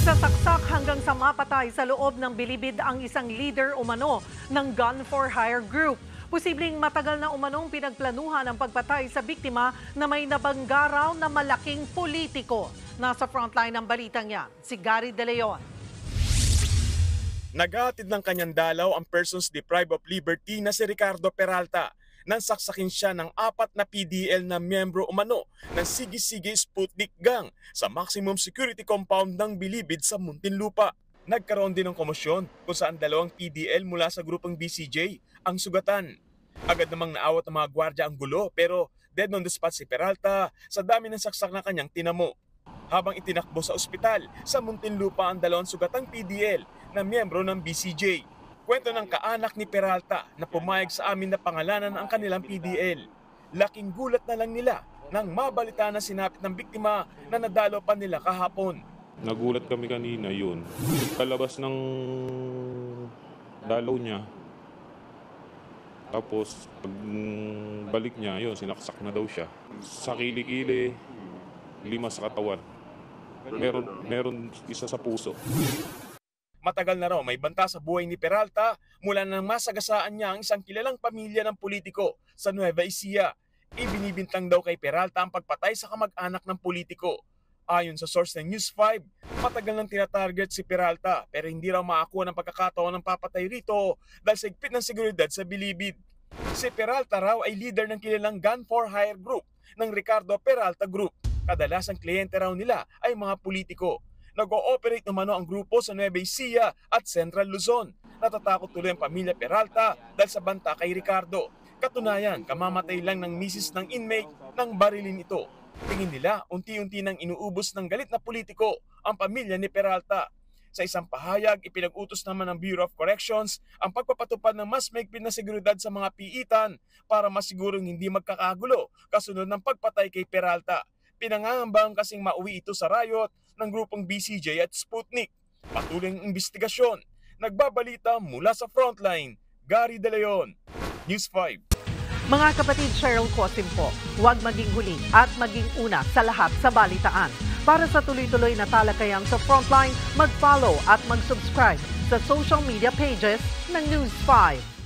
Isasaksak hanggang sa mapatay sa loob ng bilibid ang isang leader umano ng Gun for Hire group. Posibleng matagal na umanong pinagplanuhan ang pagpatay sa biktima na may nabanggaraw na malaking politiko. Nasa frontline ng balitang yan, si Gary De Leon. Naghahatid ng kanyang dalaw ang persons deprived of liberty na si Ricardo Peralta nang saksakin siya ng 4 na PDL na miyembro umano ng Sige-Sige Sputnik Gang sa maximum security compound ng Bilibid sa Muntinlupa. Nagkaroon din ng komosyon kung saan 2 PDL mula sa grupong BCJ ang sugatan. Agad namang naawat ng mga gwardya ang gulo pero dead on the spot si Peralta sa dami ng saksak na kanyang tinamo. Habang itinakbo sa ospital sa Muntinlupa ang 2 sugatang PDL na miyembro ng BCJ. Kwento ng kaanak ni Peralta na pumayag sa amin na pangalanan ang kanilang PDL. Laking gulat na lang nila nang mabalita na sinapit ng biktima na nadalo pa nila kahapon. Nagulat kami kanina yun. Kalabas ng dalaw niya. Tapos pag balik niya, yun, sinaksak na daw siya. Sa kilikili, 5 sa katawan. Meron isa sa puso. Matagal na raw may banta sa buhay ni Peralta mula nang masagasaan niya ang isang kilalang pamilya ng politiko sa Nueva Ecija. Ibinibintang daw kay Peralta ang pagpatay sa kamag-anak ng politiko. Ayon sa source ng News 5, matagal nang tinatarget si Peralta pero hindi raw makakuha ng pagkakataon ng papatay rito dahil sa higpit ng seguridad sa Bilibid. Si Peralta raw ay leader ng kilalang Gun for Hire group ng Ricardo Peralta Group. Kadalasang kliyente raw nila ay mga politiko. Nag-ooperate naman ang grupo sa Nueva Ecija at Central Luzon. Natatakot tuloy ang pamilya Peralta dahil sa banta kay Ricardo. Katunayan, kamamatay lang ng misis ng inmate nang barilin ito. Tingin nila, unti-unti nang inuubos ng galit na politiko ang pamilya ni Peralta. Sa isang pahayag, ipinag-utos naman ng Bureau of Corrections ang pagpapatupad ng mas mahigpit na seguridad sa mga piitan para masigurong hindi magkakagulo kasunod ng pagpatay kay Peralta. Pinangangambang kasing mauwi ito sa riot ng grupong BCJ at Sputnik. Patuloy ang investigasyon. Nagbabalita mula sa frontline, Gary De Leon, News 5. Mga kapatid, Cheryl Cosim po, huwag maging huli at maging una sa lahat sa balitaan. Para sa tuloy-tuloy na talakayan sa frontline, mag-follow at mag-subscribe sa social media pages ng News 5.